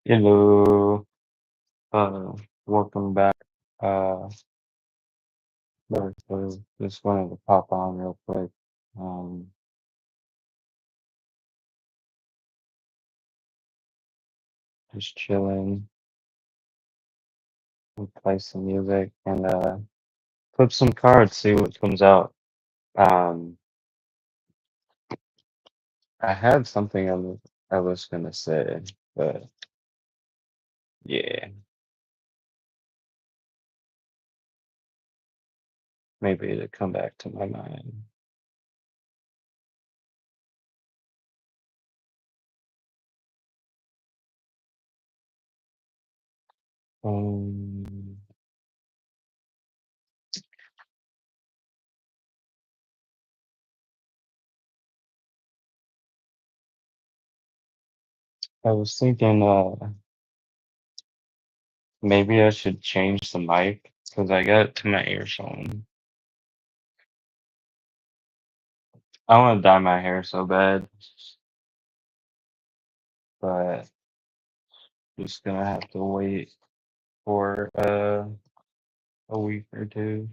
Hello, uh, welcome back. Uh, just wanted to pop on real quick. Um, just chilling, and play some music, and flip some cards, see what comes out. Um, I had something I was gonna say, but yeah, maybe it'll come back to my mind. Um, I was thinking, maybe I should change the mic because I got it to my earphone. I want to dye my hair so bad, but just gonna have to wait for a week or two.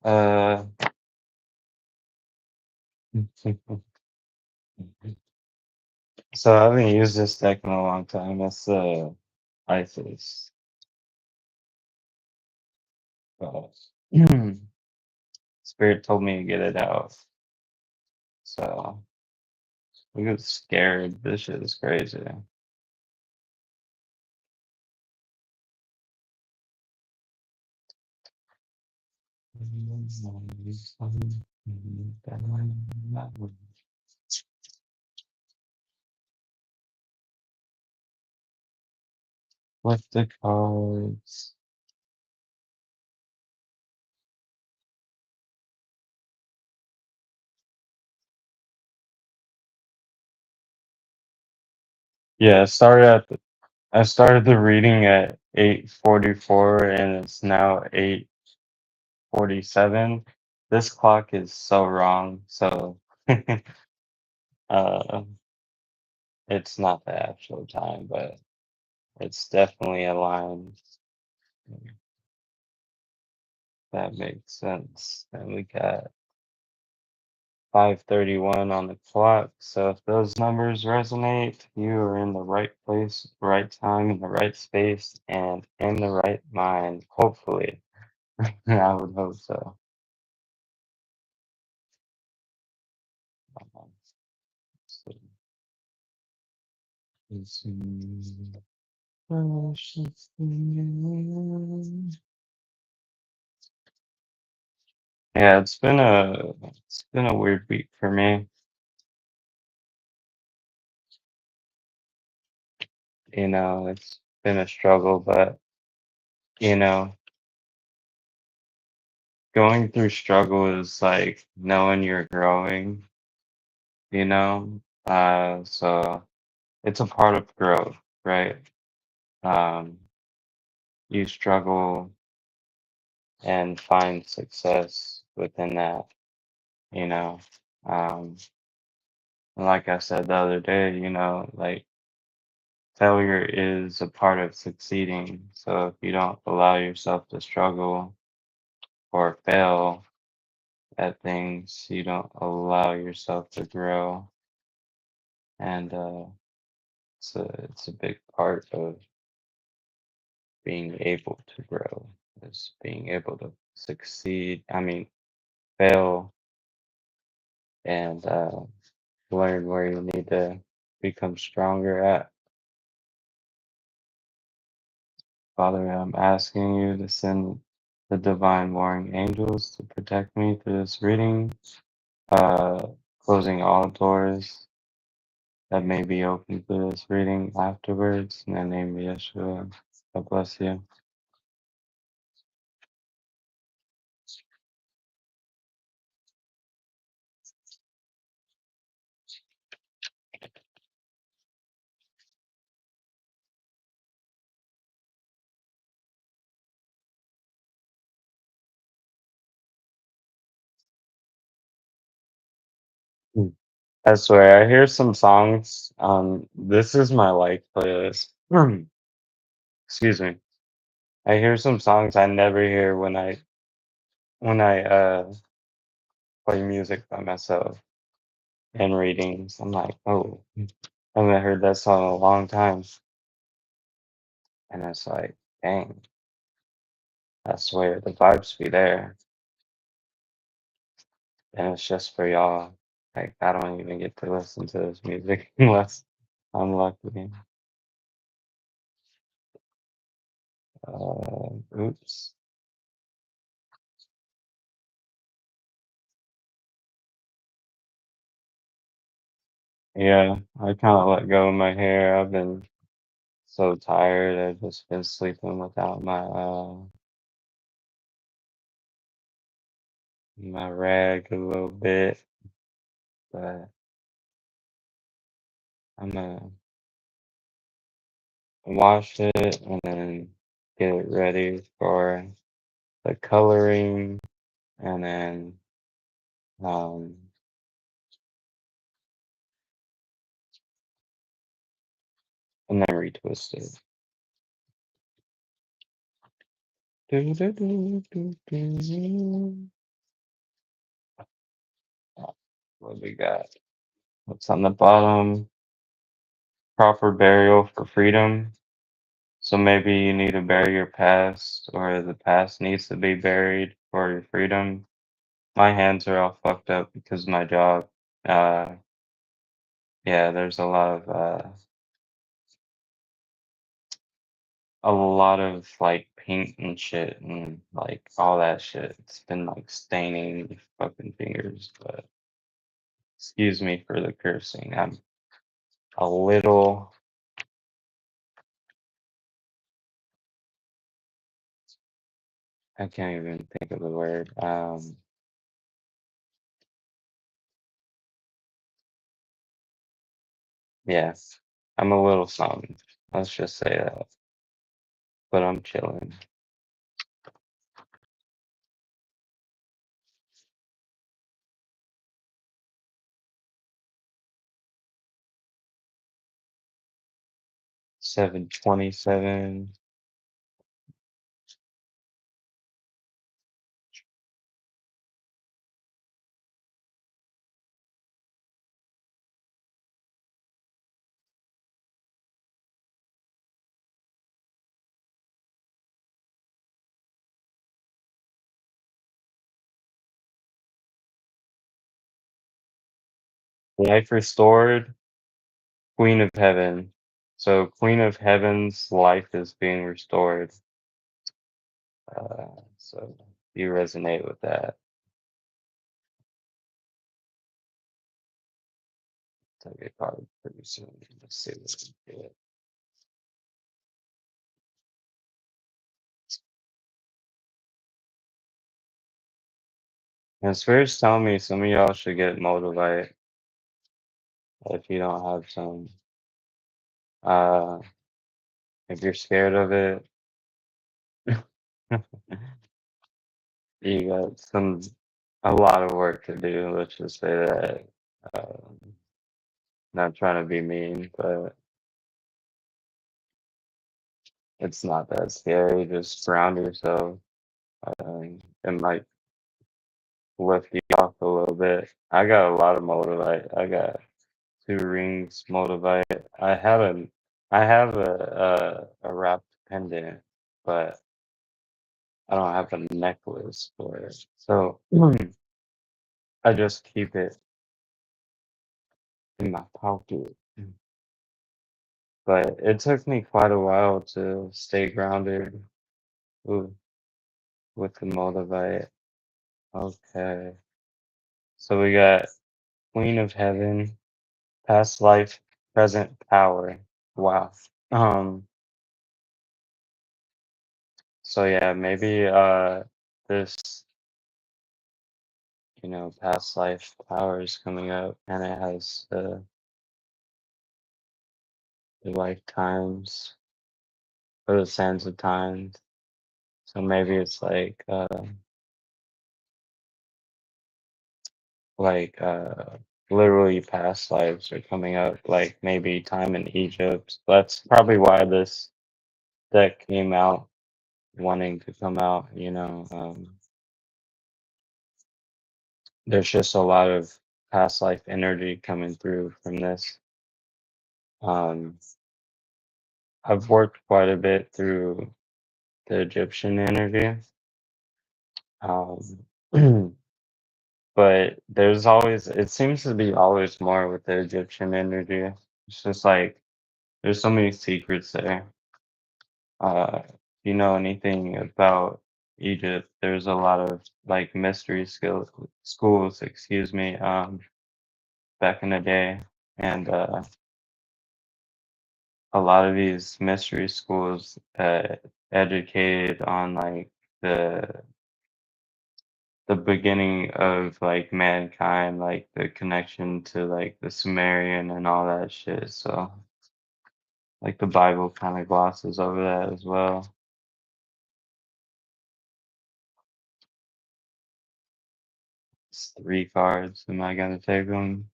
Uh, so I haven't used this deck in a long time. That's ISIS. But Spirit told me to get it out, so I get scared. This shit is crazy. With the cards. Yeah, I started the reading at 8:44 and it's now 8:47. This clock is so wrong. So uh it's not the actual time, but it's definitely aligned. That makes sense. And we got 5:31 on the clock. So if those numbers resonate, you are in the right place, right time, in the right space, and in the right mind. Hopefully. I would hope so. Um, so it's, precious thing. Yeah, it's been a weird week for me. It's been a struggle, but you know, going through struggle is like knowing you're growing, you know? So it's a part of growth, right? Um, you struggle and find success within that, you know. Um, and like I said the other day, like failure is a part of succeeding. So if you don't allow yourself to struggle or fail at things, you don't allow yourself to grow. And it's a big part of being able to grow is being able to succeed. I mean, fail and learn where you need to become stronger at. Father, I'm asking you to send the divine warring angels to protect me through this reading, uh, closing all doors that may be open through this reading afterwards. In the name of Yeshua, God bless you. I swear, I hear some songs. This is my life playlist. Excuse me. I hear some songs I never hear when I play music by myself and readings. I'm like, oh, I haven't heard that song in a long time. And it's like, dang, I swear the vibes be there. And it's just for y'all. Like I don't even get to listen to this music unless I'm lucky. Oops. Yeah, I kind of let go of my hair. I've been so tired. I've just been sleeping without my rag a little bit, but I'm gonna wash it and then get it ready for the coloring and then um and then retwist it. Do, do, do, do, do. What we got? What's on the bottom? Proper burial for freedom. So maybe you need to bury your past, or the past needs to be buried for your freedom. My hands are all fucked up because of my job. Uh, yeah, there's a lot of like paint and shit and like all that shit. It's been like staining the fucking fingers, but excuse me for the cursing. I'm a little, I can't even think of the word. Yes, I'm a little something. Let's just say that, but I'm chilling. 727. Life restored, Queen of Heaven. So Queen of Heaven's life is being restored. So you resonate with that. Take a card pretty soon. Let's see what we get. And Spirit's telling me some of y'all should get Motivate if you don't have some. Uh, if you're scared of it, you got a lot of work to do. Let's just say that. Um, not trying to be mean, but it's not that scary. Just ground yourself. It might lift you off a little bit. I got a lot of Motivate. I got 2 rings Motivate. I have a wrapped pendant, but I don't have a necklace for it. So I just keep it in my pocket. But it took me quite a while to stay grounded with, with the Motivate. Okay. So we got Queen of Heaven, past life, present power. Wow. Um, so yeah, maybe this, past life power is coming up and it has the lifetimes or the sands of times. So maybe it's like literally past lives are coming up, like maybe time in Egypt. That's probably why this deck came out, wanting to come out, you know. There's just a lot of past life energy coming through from this. Um, I've worked quite a bit through the Egyptian energy. Um, but it seems to be always more with the Egyptian energy. It's just like there's so many secrets there. If you know anything about Egypt, there's a lot of like schools, excuse me, back in the day. And a lot of these mystery schools educated on like the the beginning of like mankind, like the connection to like the Sumerian and all that shit. So like the Bible kind of glosses over that as well. It's three cards. Am I gonna take them?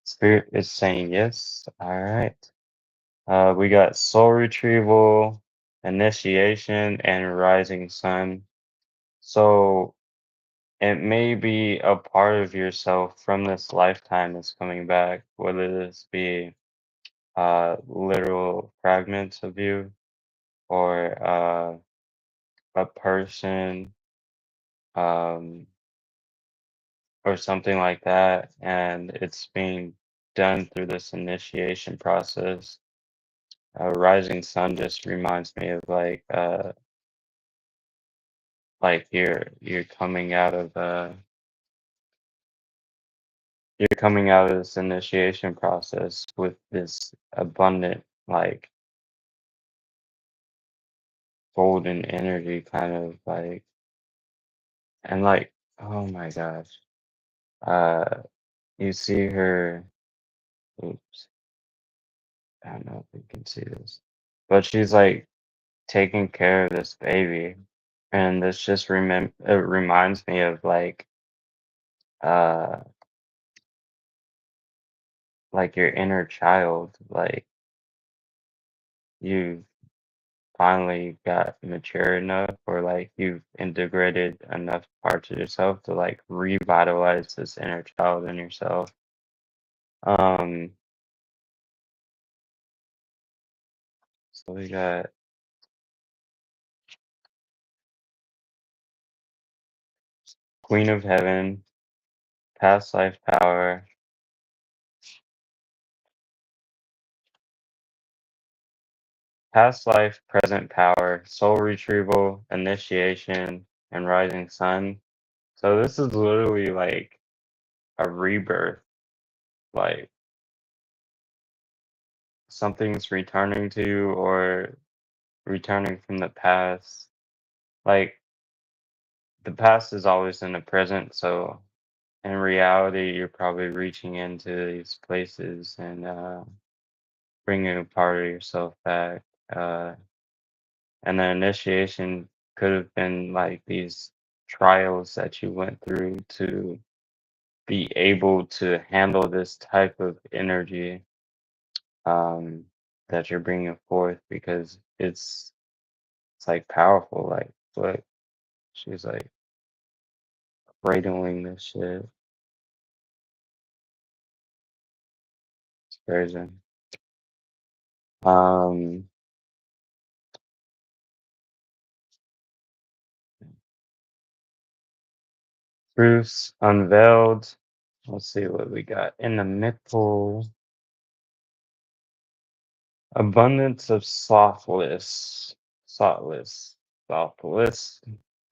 Spirit is saying yes. All right. We got soul retrieval, initiation, and rising sun. So it may be a part of yourself from this lifetime is coming back, whether this be literal fragments of you or a person um, or something like that. And it's being done through this initiation process. Rising sun just reminds me of like you're coming out of you're coming out of this initiation process with this abundant like golden energy kind of like and like oh my gosh uh you see her oops I don't know if you can see this but she's like taking care of this baby and this just it reminds me of uh like your inner child like you finally got mature enough or like you've integrated enough parts of yourself to like revitalize this inner child in yourself. Um, so we got Queen of Heaven, past life power, past life, present power, soul retrieval, initiation, and rising sun. So this is literally like a rebirth, like something's returning to you or returning from the past. Like the past is always in the present, so in reality, you're probably reaching into these places and bringing a part of yourself back. Uh, and the initiation could have been like these trials that you went through to be able to handle this type of energy that you're bringing forth because it's like powerful. Like, look, she's like cradling this shit. It's crazy. Um, Proofs unveiled. Let's see what we got in the middle. Abundance of softless,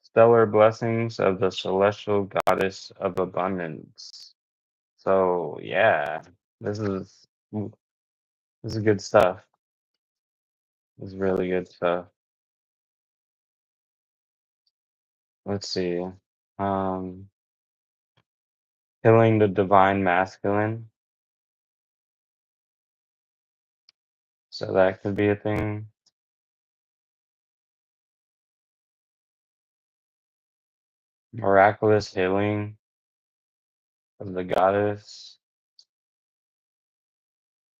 stellar blessings of the celestial goddess of abundance. So yeah, this is ooh, this is good stuff. This is really good stuff. Let's see. Um, Healing the divine masculine. So that could be a thing. Miraculous healing of the goddess.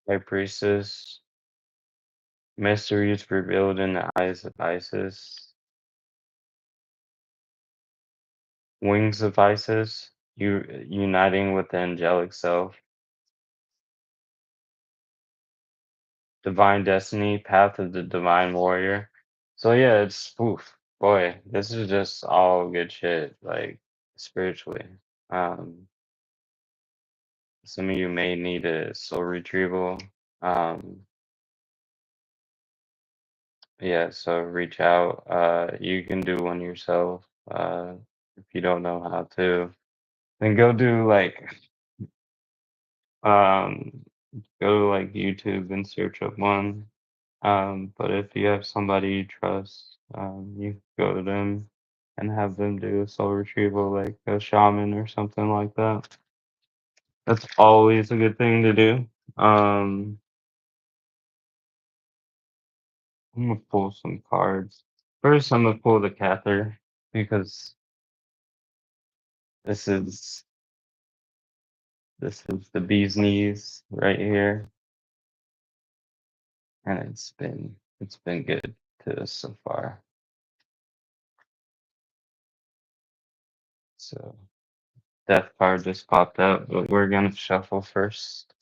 High Priestess, mysteries revealed in the eyes of Isis, wings of Isis, uniting with the angelic self, divine destiny, path of the divine warrior. So yeah, it's oof, boy, this is just all good shit, like spiritually. Um, some of you may need a soul retrieval. Um, yeah, so reach out. You can do one yourself. If you don't know how to, then go do like um go to like YouTube and search up one. But if you have somebody you trust, you go to them and have them do a soul retrieval like a shaman or something like that. That's always a good thing to do. Um, I'm gonna pull some cards. First, I'm gonna pull the Cather because this is this is the bee's knees right here, and it's been good to us so far. So death card just popped up, but we're gonna shuffle first.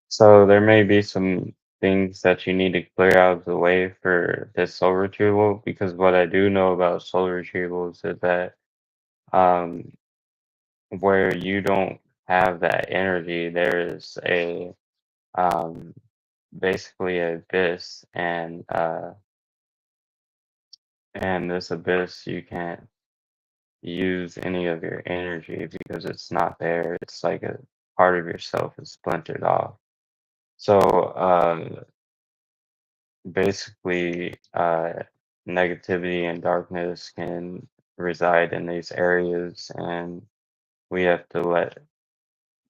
So there may be some things that you need to clear out of the way for this soul retrieval because what I do know about soul retrievals is that um, where you don't have that energy, there's a um, basically an abyss, and this abyss you can't use any of your energy because it's not there. It's like a part of yourself is splintered off. So basically, negativity and darkness can reside in these areas, and we have to let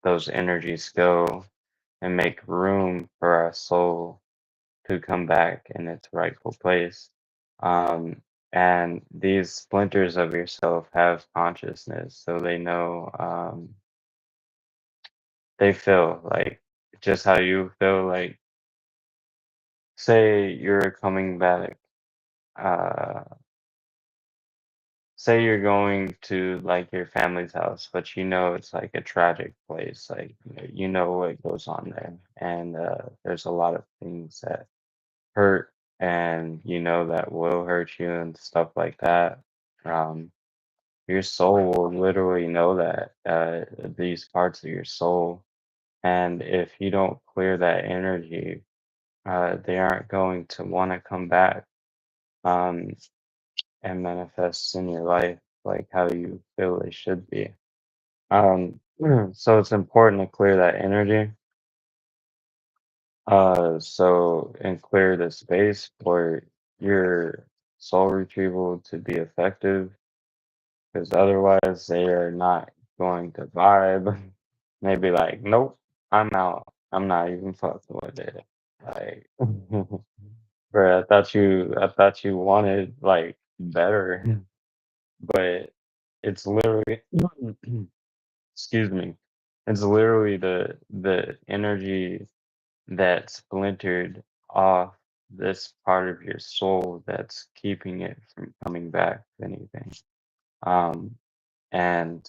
those energies go and make room for our soul to come back in its rightful place. Um, and these splinters of yourself have consciousness, so they know, they feel like just how you feel. Like, say you're coming back, uh, say you're going to like your family's house, but you know it's like a tragic place. Like, you know what goes on there, and there's a lot of things that hurt, and that will hurt you and stuff like that. Um, your soul will literally know that, these parts of your soul, and if you don't clear that energy, they aren't going to want to come back, um, and manifest in your life like how you feel they should be. So it's important to clear that energy. So and clear the space for your soul retrieval to be effective, because otherwise they are not going to vibe. They be like, nope, I'm out. I'm not even fucking with it. Like, bro, I thought you wanted like better, but it's literally, excuse me, it's literally the energy that splintered off this part of your soul that's keeping it from coming back to anything. Um, and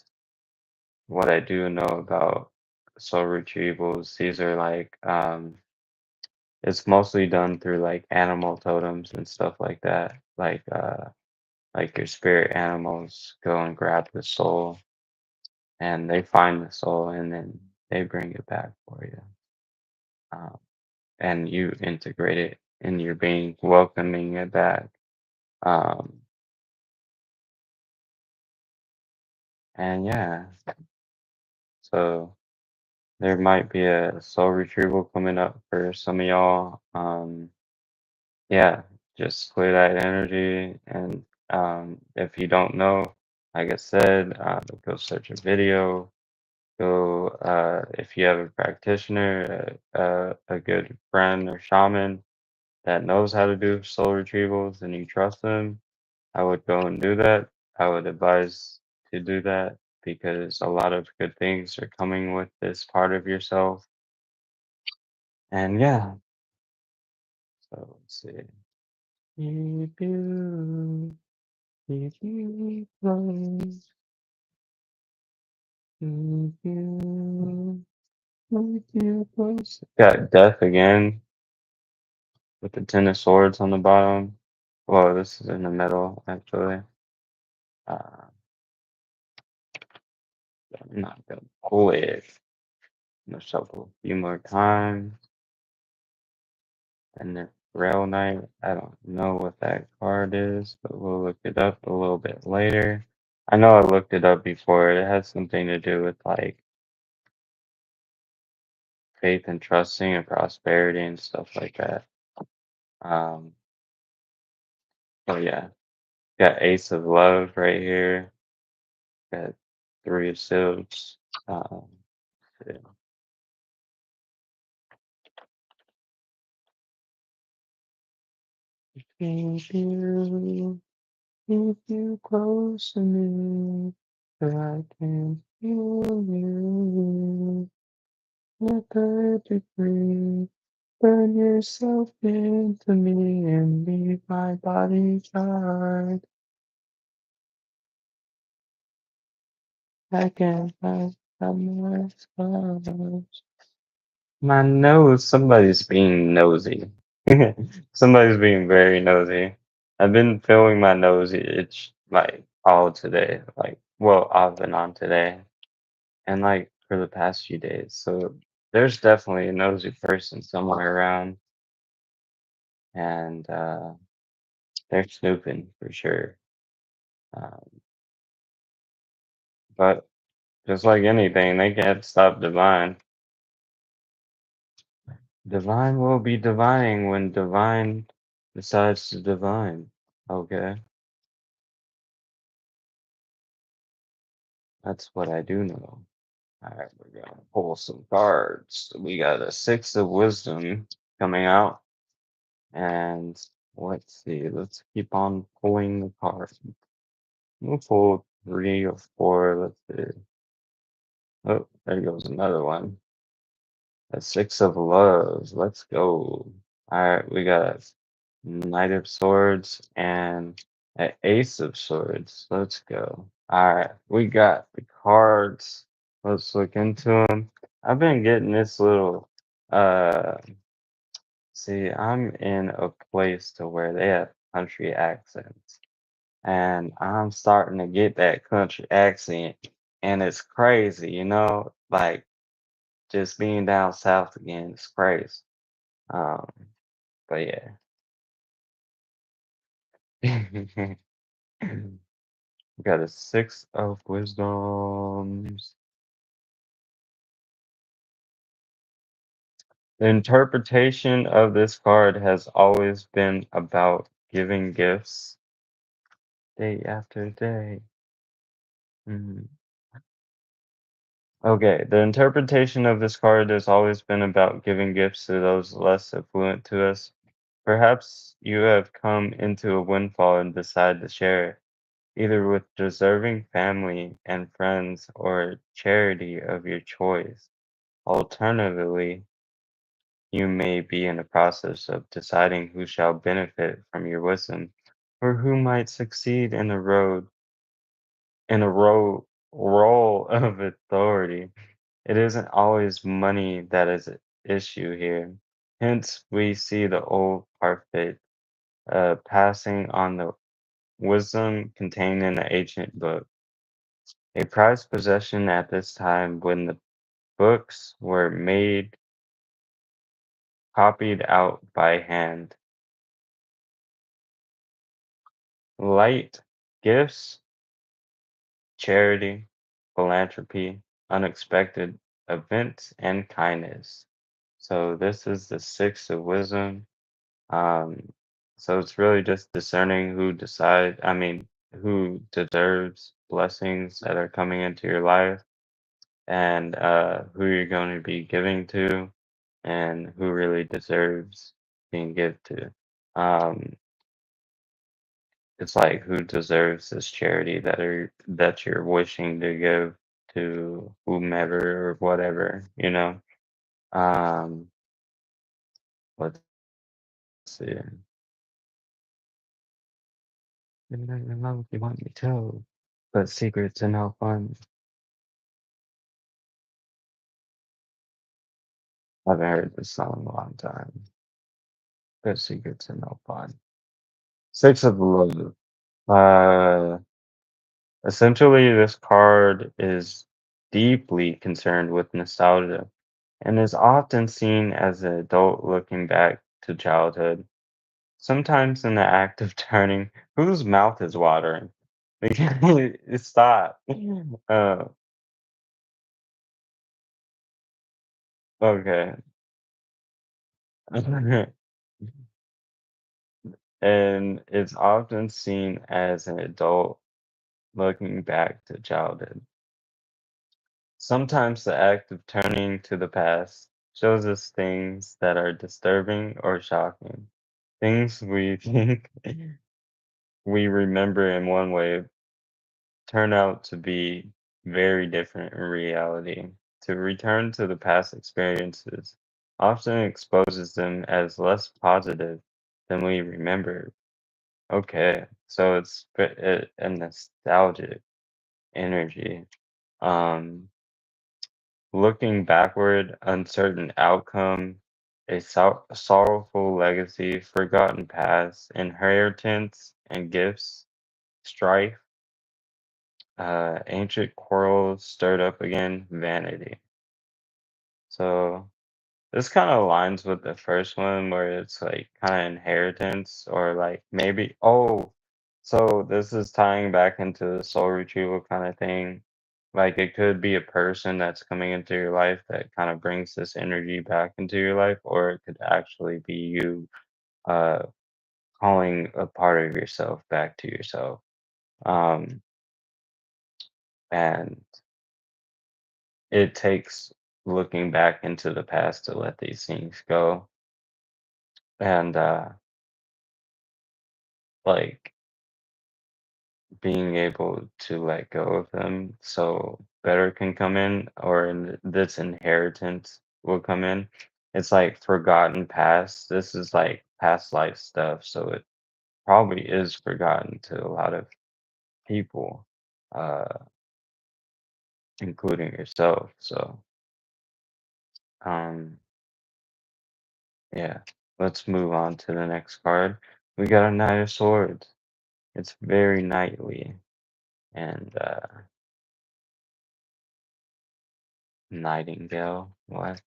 what I do know about soul retrievals, these are like, it's mostly done through like animal totems and stuff like that. Like your spirit animals go and grab the soul, and they find the soul, and then they bring it back for you. Um, and you integrate it in your being, welcoming it back. Um, and yeah, so there might be a soul retrieval coming up for some of y'all. Yeah, just clear that energy. And if you don't know, like I said, go search a video, Go if you have a practitioner, a good friend or shaman that knows how to do soul retrievals and you trust them, I would go and do that. I would advise to do that because a lot of good things are coming with this part of yourself. And yeah, so let's see. Keep you, keep you close, keep you, keep you close. Got death again with the Ten of Swords on the bottom. Well, this is in the middle, actually. Uh, I'm not gonna pull it. I'm gonna shuffle a few more times. And the Rail Knight, I don't know what that card is, but we'll look it up a little bit later. I know I looked it up before. It has something to do with like faith and trusting and prosperity and stuff like that. Um, so yeah, got Ace of Love right here. Got Three of Swords. Um, yeah. Keep keep you close to me, so I can feel you. Let the degree burn yourself into me and leave my body charred. I can't find my scars. My nose, somebody's being nosy. Somebody's being very nosy. I've been feeling my nose itch like all today, like well, off and on today, and like for the past few days. So there's definitely a nosy person somewhere around, and they're snooping for sure. Um, but just like anything, they can't stop divine. Divine will be divining when divine decides to divine. Okay, that's what I do know. All right, we're gonna pull some cards. We got a Six of Wisdom coming out, and let's see. Let's keep on pulling the cards. We'll pull three or four. Let's see. Oh, there goes another one. A Six of Love. Let's go. All right, we got Knight of Swords and an Ace of Swords. Let's go. All right, we got the cards. Let's look into them. I've been getting this little. See, I'm in a place to where they have country accents, and I'm starting to get that country accent, and it's crazy, like just being down south again. It's crazy. Um, but yeah. We got a Six of Wisdoms. The interpretation of this card has always been about giving gifts day after day. Mhm. Okay, the interpretation of this card has always been about giving gifts to those less affluent to us. Perhaps you have come into a windfall and decide to share it, either with deserving family and friends or charity of your choice. Alternatively, you may be in the process of deciding who shall benefit from your wisdom, or who might succeed in a role of authority. It isn't always money that is at issue here. Hence, we see the old prophet passing on the wisdom contained in the ancient book, a prized possession at this time when the books were made copied out by hand. Light gifts, charity, philanthropy, unexpected events, and kindness. So this is the Six of Wisdom. Um, so it's really just discerning who deserves blessings that are coming into your life and who you're going to be giving to and who really deserves being given to. Um, it's like who deserves this charity that you're wishing to give to whomever or whatever, you know. Um, let's see. Maybe not even know if you want me to. But secrets and no fun. I haven't heard this song in a long time. But secrets and no fun. Six of love. Uh, Essentially, this card is deeply concerned with nostalgia and is often seen as an adult looking back to childhood. Sometimes in the act of turning, whose mouth is watering? Stop. Uh, okay. And it's often seen as an adult looking back to childhood. Sometimes the act of turning to the past shows us things that are disturbing or shocking. Things we think we remember in one way turn out to be very different in reality. To return to the past experiences often exposes them as less positive than we remember. Okay, so it's a nostalgic energy. Um, Looking backward, uncertain outcome, a sorrowful legacy, forgotten past, inheritance and gifts, strife, ancient quarrels stirred up again, vanity. So this kind of aligns with the first one where it's like kind of inheritance or like maybe, oh, so this is tying back into the soul retrieval kind of thing. Like it could be a person that's coming into your life that kind of brings this energy back into your life, or it could actually be you uh calling a part of yourself back to yourself. Um and it takes looking back into the past to let these things go. And like being able to let go of them so better can come in or this inheritance will come in. It's like forgotten past. This is like past life stuff. So it probably is forgotten to a lot of people, uh, including yourself. So, um, yeah, let's move on to the next card. We got a Knight of Swords. It's very knightly and nightingale. What?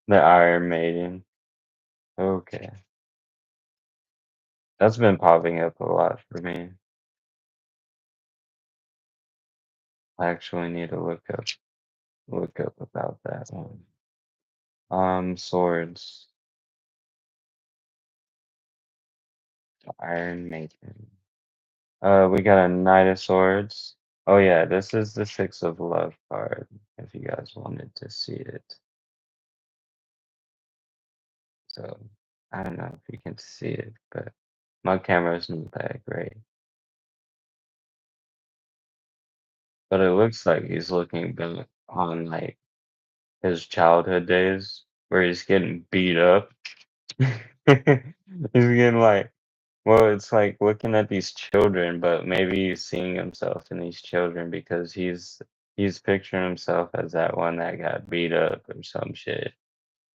The Iron Maiden. Okay. That's been popping up a lot for me. I actually need to look up about that one. Swords, Iron Maiden. We got a Knight of Swords. Oh yeah, this is the Six of Love card. If you guys wanted to see it, so I don't know if you can see it, but my camera's not that great. But it looks like he's looking back on like his childhood days where he's getting beat up. He's getting like, well, it's like looking at these children, but maybe he's seeing himself in these children because he's picturing himself as that one that got beat up or some shit.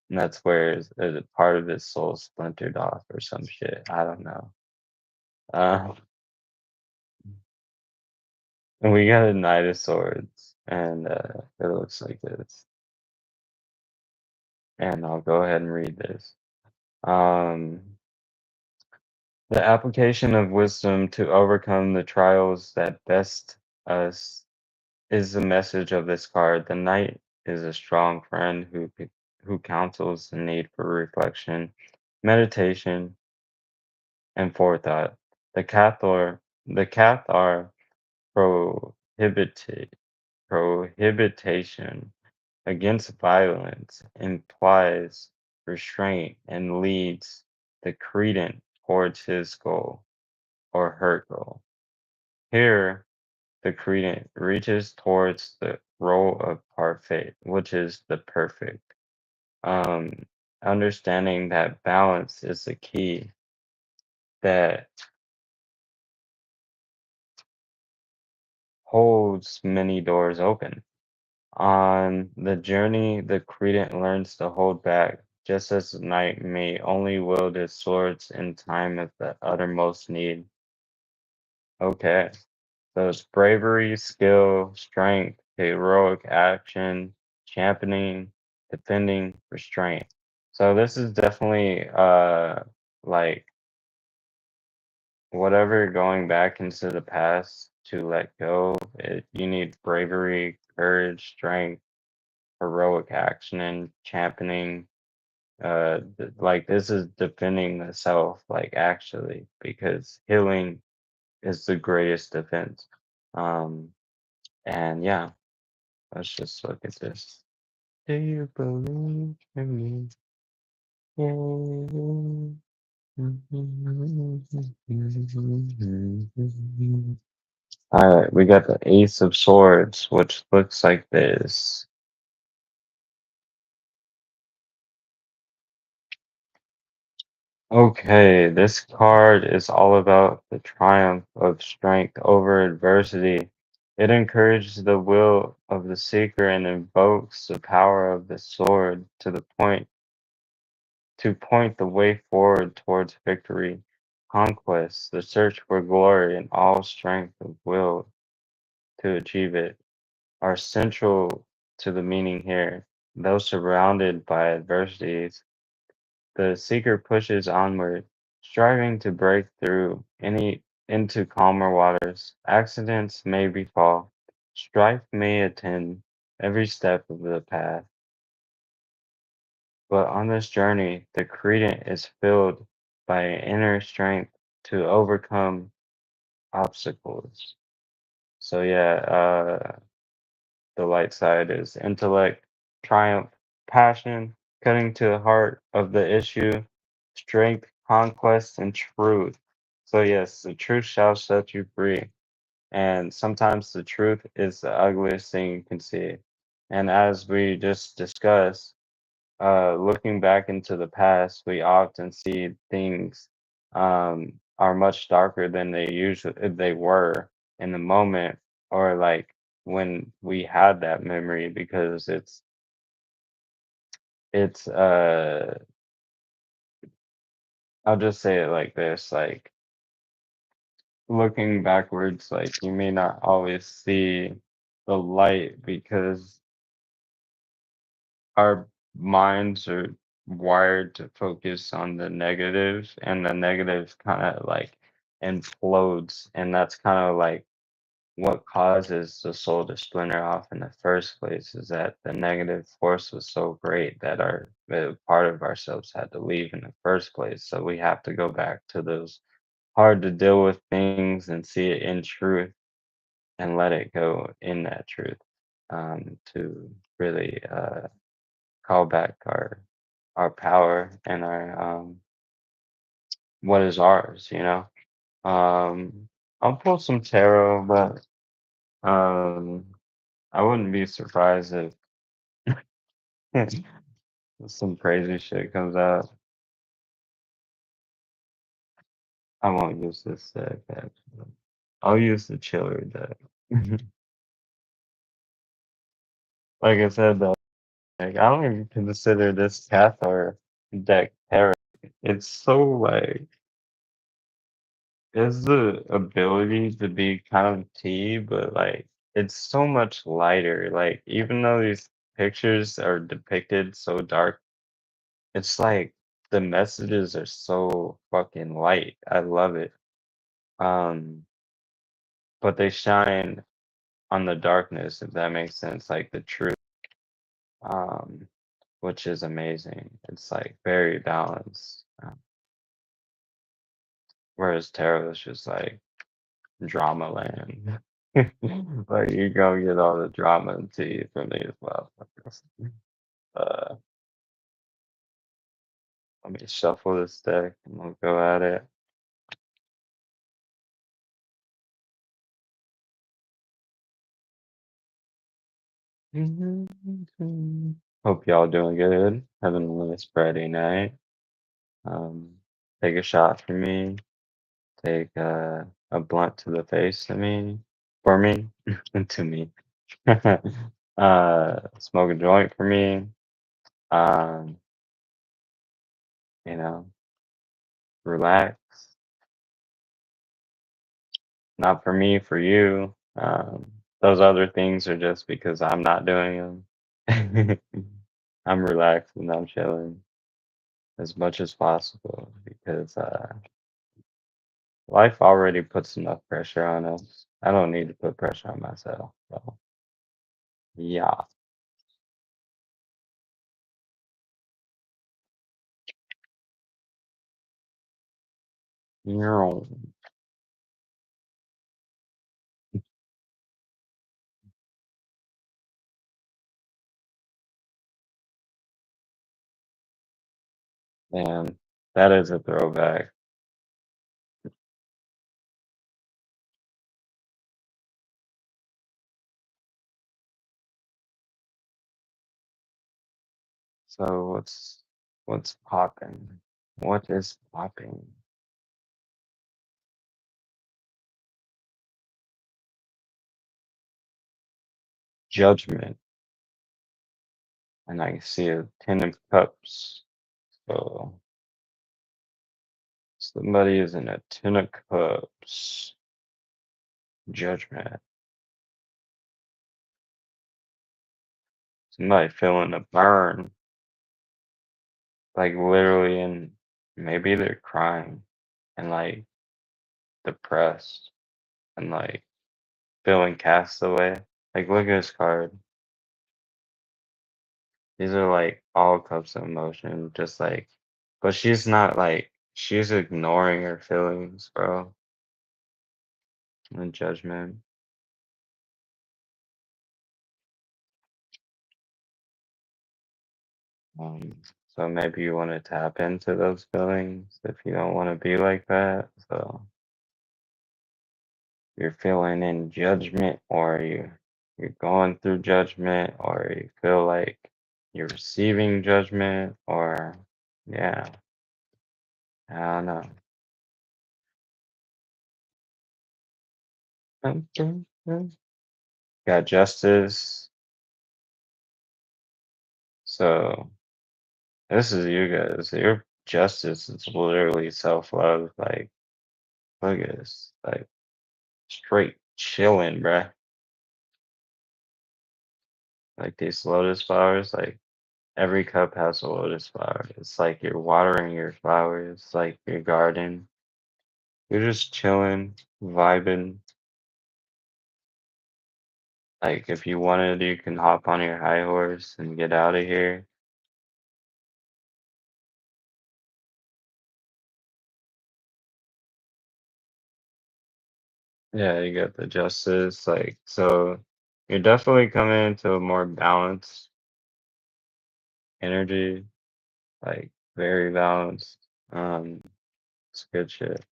And that's where a part of his soul splintered off or some shit. I don't know. Uh, and we got a Knight of Swords, and it looks like this. And I'll go ahead and read this. Um, the application of wisdom to overcome the trials that best us is the message of this card. The knight is a strong friend who counsels the need for reflection, meditation, and forethought. The Cathar prohibited prohibition against violence implies restraint and leads the credent towards his goal or her goal. Here, the credent reaches towards the role of parfait, which is the perfect. Um, Understanding that balance is the key that holds many doors open. On the journey, the credent learns to hold back, just as the knight may only wield his swords in time of the uttermost need. Okay, so it's bravery, skill, strength, heroic action, championing, defending, restraint. So this is definitely like whatever going back into the past to let go. You need bravery, courage, strength, heroic action, and championing. Like this is defending the self, like actually, because healing is the greatest defense. Um, and yeah, let's just look at this. Do you believe in me? Yeah. All right, we got the Ace of Swords, which looks like this. Okay, this card is all about the triumph of strength over adversity. It encourages the will of the seeker and invokes the power of the sword to point the way forward towards victory, conquest, the search for glory, and all strength of will to achieve it are central to the meaning here. Though surrounded by adversities, the seeker pushes onward, striving to break through any into calmer waters. Accidents may befall, strife may attend every step of the path, but on this journey, the credent is filled by inner strength to overcome obstacles. So yeah, the light side is intellect, triumph, passion, cutting to the heart of the issue, strength, conquest, and truth. So, yes, the truth shall set you free. And sometimes the truth is the ugliest thing you can see. And as we just discussed, looking back into the past, we often see things are much darker than they were in the moment, or like when we had that memory, because it's I'll just say it like this, like looking backwards, like you may not always see the light because our minds are wired to focus on the negative, and the negative kind of like implodes, and that's kind of like what causes the soul to splinter off in the first place, is that the negative force was so great that our part of ourselves had to leave in the first place. So we have to go back to those hard to deal with things and see it in truth and let it go in that truth, to really call back our power and our what is ours, you know. I'll pull some tarot, but um I wouldn't be surprised if some crazy shit comes out. I won't use this deck actually. I'll use the chiller deck. Like I said though, like I don't even consider this Cathar deck tarot. It's so like it's the ability to be kind of tea, but like it's so much lighter. Like even though these pictures are depicted so dark, it's like the messages are so fucking light. I love it. Um, but they shine on the darkness, if that makes sense, like the truth, um, which is amazing. It's like very balanced. Whereas tarot is just like drama land. Like you go get all the drama and tea from these motherfuckers. Uh, Let me shuffle this deck and we'll go at it. Hope y'all doing good. Having a nice Friday night. Um, Take a shot for me. Take a blunt to the face to me. For me. To me. Smoke a joint for me. Um, you know, relax. Not for me, for you. Those other things are just because I'm not doing them. I'm relaxed and I'm chilling as much as possible because life already puts enough pressure on us. I don't need to put pressure on myself. So, yeah. Yeah. Man, that is a throwback. So what's popping? What is popping? Judgment. And I see a ten of cups. So somebody is in a ten of cups. Judgment. Somebody feeling a burn. Like literally, and maybe they're crying and like depressed and like feeling cast away. Like look at this card. These are like all cups of emotion, just like, but she's not like she's ignoring her feelings, bro. And judgment. So maybe you want to tap into those feelings if you don't want to be like that. So you're feeling in judgment, or you're going through judgment, or you feel like you're receiving judgment, or yeah, I don't know. Got justice. So this is you guys. Your justice is literally self-love. Like, look at this. Like, straight chilling, bruh. Like these lotus flowers, like every cup has a lotus flower. It's like you're watering your flowers, like your garden. You're just chilling, vibing. Like if you wanted, you can hop on your high horse and get out of here. Yeah, you got the justice. Like so, you're definitely coming into a more balanced energy. Like very balanced. It's good shit.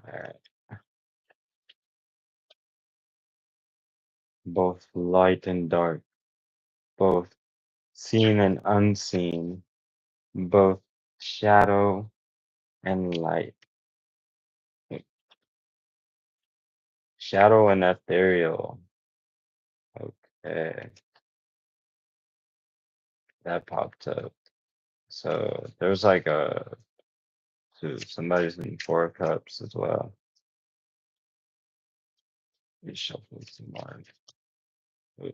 All right, both light and dark, both seen and unseen, both shadow and light, shadow and ethereal. Okay, that popped up. So there's like somebody's in four cups as well. Let me shuffle some more. Ooh,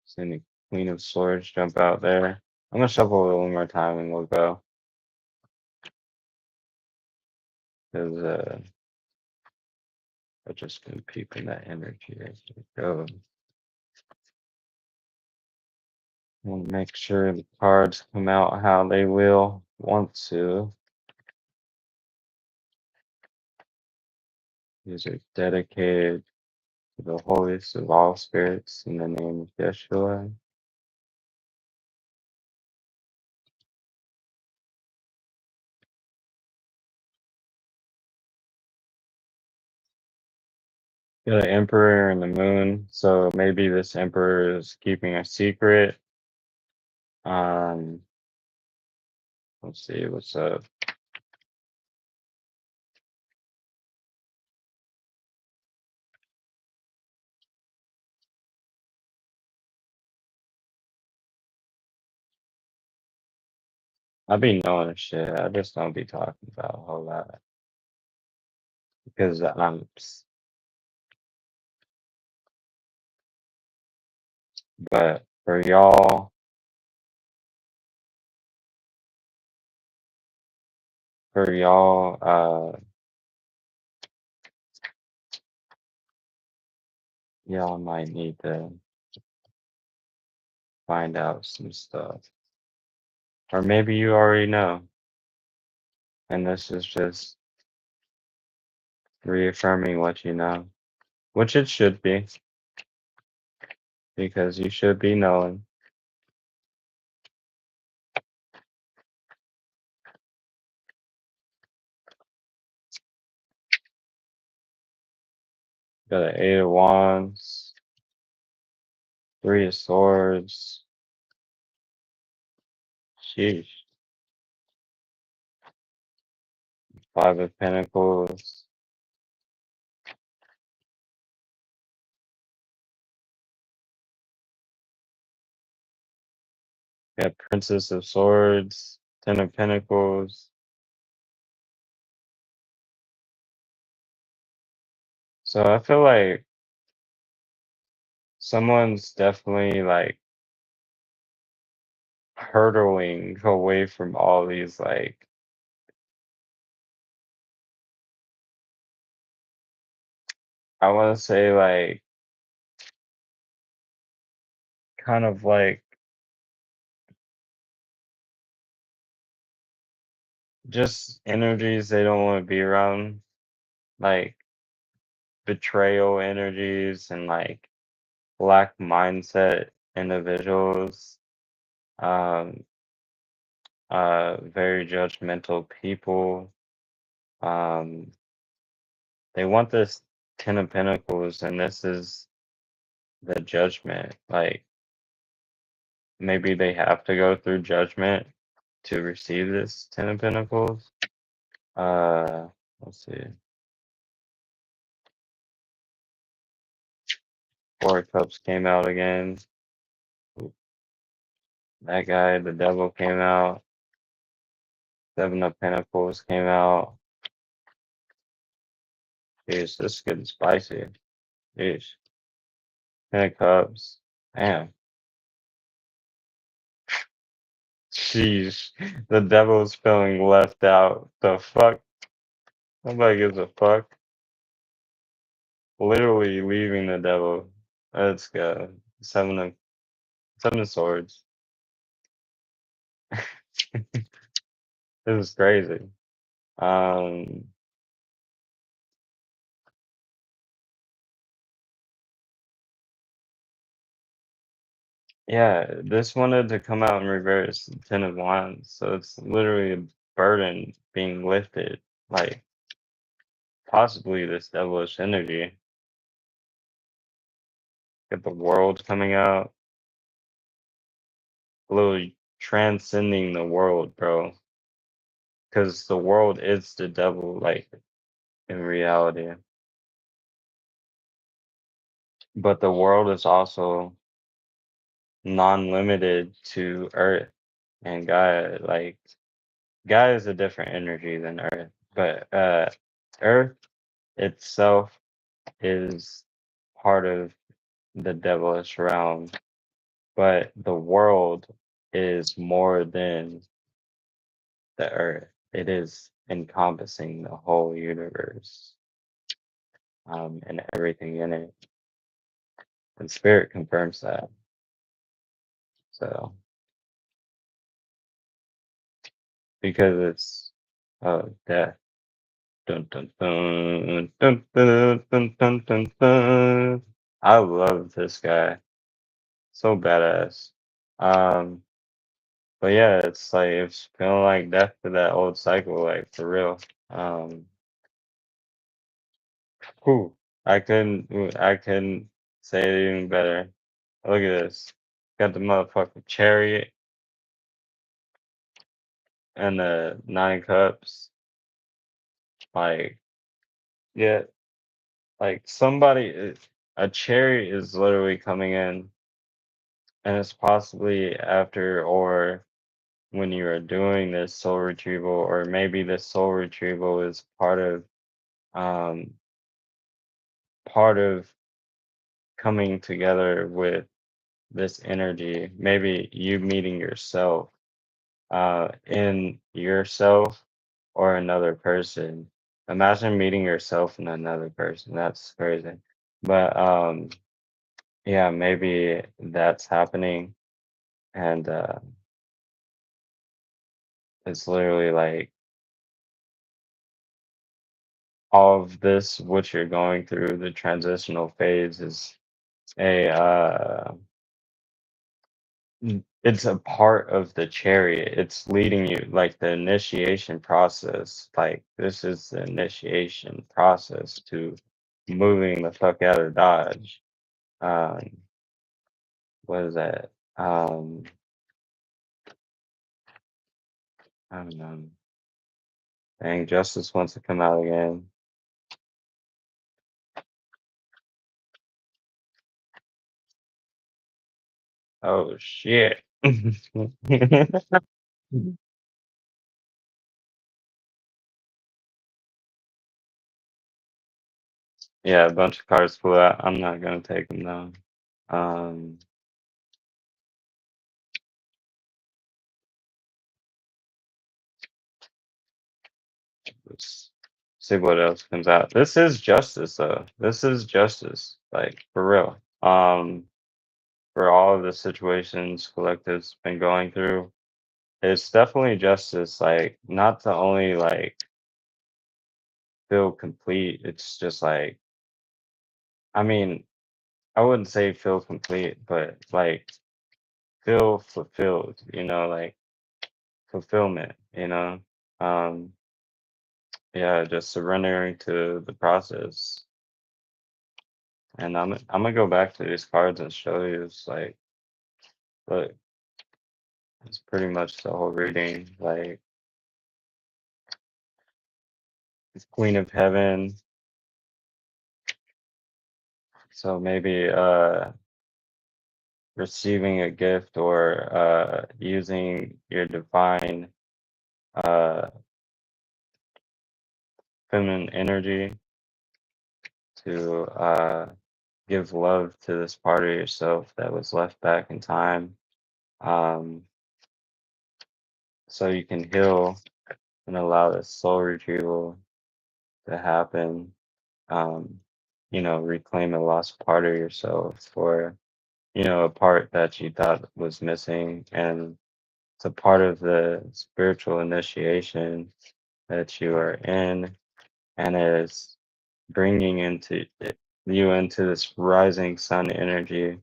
seeing the Queen of Swords jump out there. I'm gonna shuffle it one more time and we'll go. Because I've just been peeping that energy as we go. We'll make sure the cards come out how they will want to. These are dedicated to the holiest of all spirits in the name of Yeshua. Got an emperor and the moon, so maybe this emperor is keeping a secret. Um, let's see what's up. I be knowing shit. I just don't be talking about a whole lot because but for y'all, y'all might need to find out some stuff, or maybe you already know, and this is just reaffirming what you know, which it should be because you should be knowing. Got an Eight of Wands, Three of Swords. Sheesh. Five of Pentacles. Got Princess of Swords, Ten of Pentacles. So I feel like someone's definitely like hurtling away from all these like I want to say like kind of like just energies they don't want to be around, like betrayal energies and like black mindset individuals, um, very judgmental people. Um, they want this Ten of Pentacles, and this is the judgment. Like maybe they have to go through judgment to receive this Ten of Pentacles. Let's see. Four of Cups came out again. That guy, the devil came out. Seven of Pentacles came out. Jeez, this is getting spicy. Jeez. Ten of Cups. Damn. Jeez. The devil's feeling left out. The fuck? Nobody gives a fuck. Literally leaving the devil. Let's go. Seven of Swords. This is crazy. Um, yeah, this wanted to come out in reverse, Ten of Wands. So it's literally a burden being lifted. Like possibly this devilish energy. Get the world coming out. Literally transcending the world, bro. Because the world is the devil, like in reality. But the world is also non-limited to Earth and Gaia. Like Gaia is a different energy than Earth, but Earth itself is part of the devilish realm, but the world is more than the Earth. It is encompassing the whole universe, and everything in it. And Spirit confirms that. So because it's death. Dun, dun, dun, dun, dun, dun, dun, dun, dun. I love this guy. So badass. Um, but yeah, it's like it's feeling like death to that old cycle, like for real. Um, whew, I couldn't say it even better. Look at this. Got the motherfucking chariot and the nine cups. Like, yeah, like a chariot is literally coming in, and it's possibly after or when you are doing this soul retrieval, or maybe this soul retrieval is um part of coming together with this energy, maybe you meeting yourself in yourself or another person. Imagine meeting yourself in another person. That's crazy. But yeah, maybe that's happening, and it's literally like all of this, what you're going through, the transitional phase is a it's a part of the chariot. It's leading you like the initiation process. Like this is the initiation process to moving the fuck out of Dodge. Um, what is that? I don't know. Dang, Justice wants to come out again. Oh shit. Yeah, a bunch of cards flew out. I'm not gonna take them though. Um, let's see what else comes out. This is justice though. This is justice, like for real. For all of the situations collective's been going through, it's definitely justice. Like not to only like feel complete. It's just like I mean, I wouldn't say feel complete, but like feel fulfilled. Like fulfillment. Um, yeah, just surrendering to the process. And I'm gonna go back to these cards and show you. It's like, look, it's pretty much the whole reading. Like, it's Queen of Heaven. So maybe receiving a gift or using your divine uh feminine energy to give love to this part of yourself that was left back in time. Um, so you can heal and allow this soul retrieval to happen. um, reclaim a lost part of yourself, or, a part that you thought was missing. And it's a part of the spiritual initiation that you are in, and is bringing you into this rising sun energy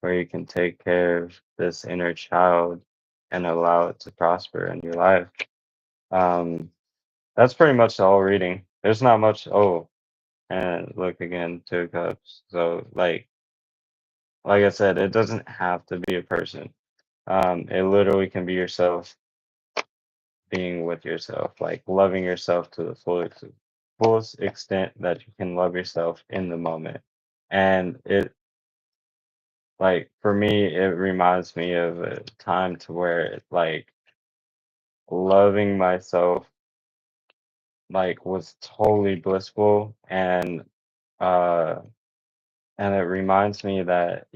where you can take care of this inner child and allow it to prosper in your life. Um, that's pretty much the whole reading. There's not much. Oh, and look again, two cups. So like I said, it doesn't have to be a person. It literally can be yourself being with yourself, like loving yourself to the fullest extent that you can love yourself in the moment. And it, like, for me, it reminds me of a time to where like loving myself like was totally blissful. Uh and it reminds me that,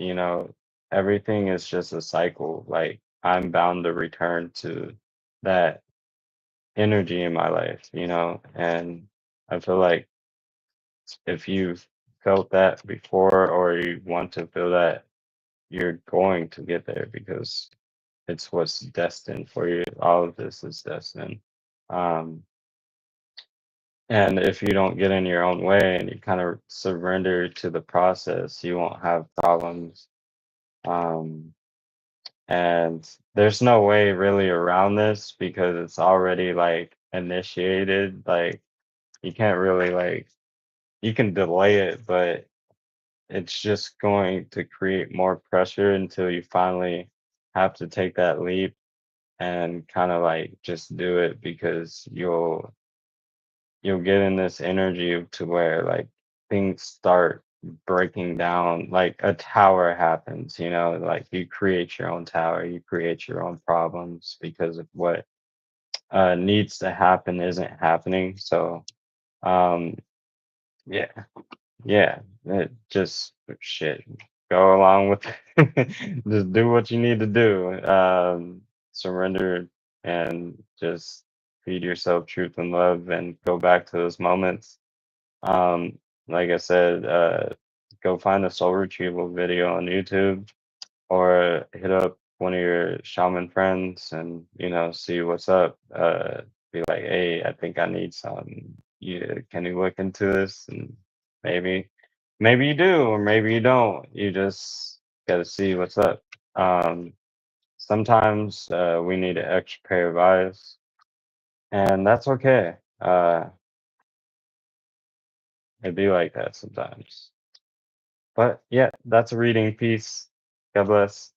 everything is just a cycle. Like I'm bound to return to that energy in my life, and I feel like if you've felt that before or you want to feel that, you're going to get there because it's what's destined for you. All of this is destined. Um, and if you don't get in your own way and you kind of surrender to the process, you won't have problems. Um, and there's no way really around this because it's already like initiated. Like you can't really like you can delay it, but it's just going to create more pressure until you finally have to take that leap and kind of like just do it because you'll get in this energy to where like things start breaking down, like a tower happens, like you create your own tower, you create your own problems because of what needs to happen isn't happening. So um yeah, yeah, it just shit. Go along with just do what you need to do. Surrender and just feed yourself truth and love and go back to those moments. Like I said, go find a soul retrieval video on YouTube or hit up one of your shaman friends and see what's up. Be like, hey, I think I need some. Can you look into this? And maybe, maybe you do, or maybe you don't. You just got to see what's up. Um, Sometimes we need an extra pair of eyes, and that's okay. It'd be like that sometimes. But yeah, that's a reading piece. God bless.